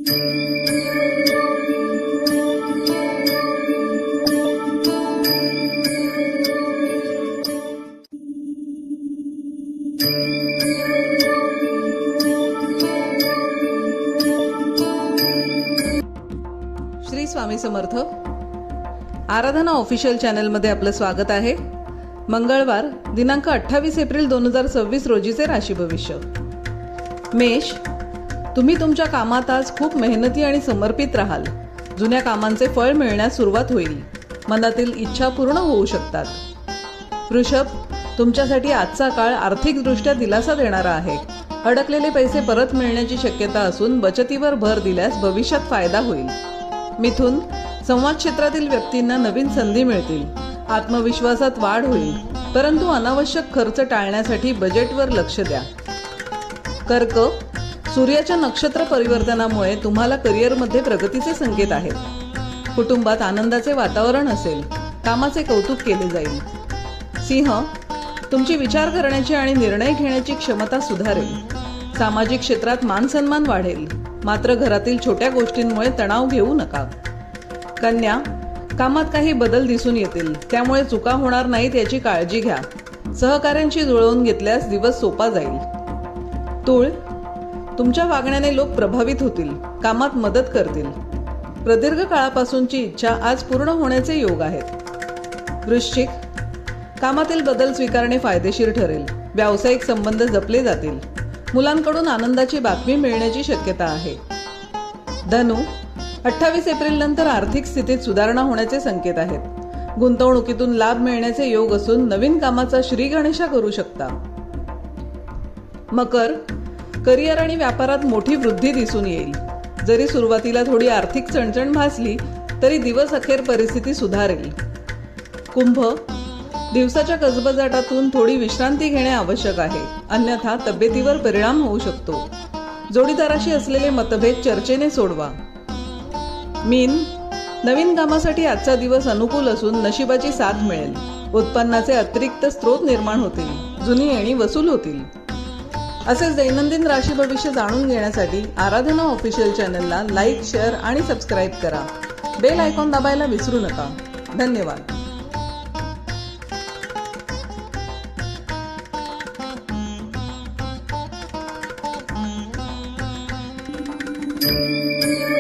श्री स्वामी समर्थ. आराधना official चॅनलमध्ये आपलं स्वागत आहे. मंगळवार दिनांक 28 एप्रिल 2026 रोजीचे राशी भविष्य. मेष, तुम्ही तुमच्या कामात आज खूप मेहनती आणि समर्पित राहाल. जुन्या कामांचे फळ मिळण्यास सुरुवात होईल. मनातील इच्छा पूर्ण होऊ शकतात. वृषभ, तुमच्यासाठी आजचा काळ आर्थिकदृष्ट्या दिलासा देणारा आहे. अडकलेले पैसे परत मिळण्याची शक्यता असून बचतीवर भर दिल्यास भविष्यात फायदा होईल. मिथुन, संवाद क्षेत्रातील व्यक्तींना नवीन संधी मिळतील. आत्मविश्वासात वाढ होईल, परंतु अनावश्यक खर्च टाळण्यासाठी बजेटवर लक्ष द्या. कर्क, सूर्याच्या नक्षत्र परिवर्तनामुळे तुम्हाला करिअरमध्ये प्रगतीचे संकेत आहेत. कुटुंबात आनंदाचे वातावरण असेल. कामाचे कौतुक केले जाईल. सिंह, तुमची विचार करण्याची आणि निर्णय घेण्याची क्षमता सुधारेल. सामाजिक क्षेत्रात मानसन्मान वाढेल, मात्र घरातील छोट्या गोष्टींमुळे तणाव घेऊ नका. कन्या, कामात काही बदल दिसून येतील, त्यामुळे चुका होणार नाहीत याची काळजी घ्या. सहकाऱ्यांशी जुळवून घेतल्यास दिवस सोपा जाईल. तूळ, तुमच्या वागण्याने लोक प्रभावित होतील, कामात मदत करतील. प्रदीर्घ काळापासूनची इच्छा आज पूर्ण होण्याचे योग आहेत. वृश्चिक, कामातील बदल स्वीकारणे फायदेशीर ठरेल. व्यावसायिक संबंध जपले जातील. मुलांकडून आनंदाची बातमी मिळण्याची शक्यता आहे. धनु, 28 एप्रिल नंतर आर्थिक स्थितीत सुधारणा होण्याचे संकेत आहेत. गुंतवणुकीतून लाभ मिळण्याचे योग असून नवीन कामाचा श्री गणेशा करू शकता. मकर, करिअर आणि व्यापारात मोठी वृद्धी दिसून येईल. जरी सुरुवातीला थोडी आर्थिक चणचण भासली तरी दिवस अखेर परिस्थिती सुधारेल. कुंभ, दिवसाच्या गजबजाटातून थोडी विश्रांती घेणे आवश्यक आहे, अन्यथा तब्येतीवर परिणाम होऊ शकतो. जोडीदाराशी असलेले मतभेद चर्चेने सोडवा. मीन, नवीन कामासाठी आजचा दिवस अनुकूल असून नशिबाची साथ मिळेल. उत्पन्नाचे अतिरिक्त स्रोत निर्माण होतील. जुनी येणी वसूल होतील. असेच दैनंदिन राशी भविष्य जाणून घेण्यासाठी आराधना ऑफिशियल चॅनलला लाईक, शेअर आणि सबस्क्राईब करा. बेल आयकॉन दाबायला विसरू नका. धन्यवाद. Thank you.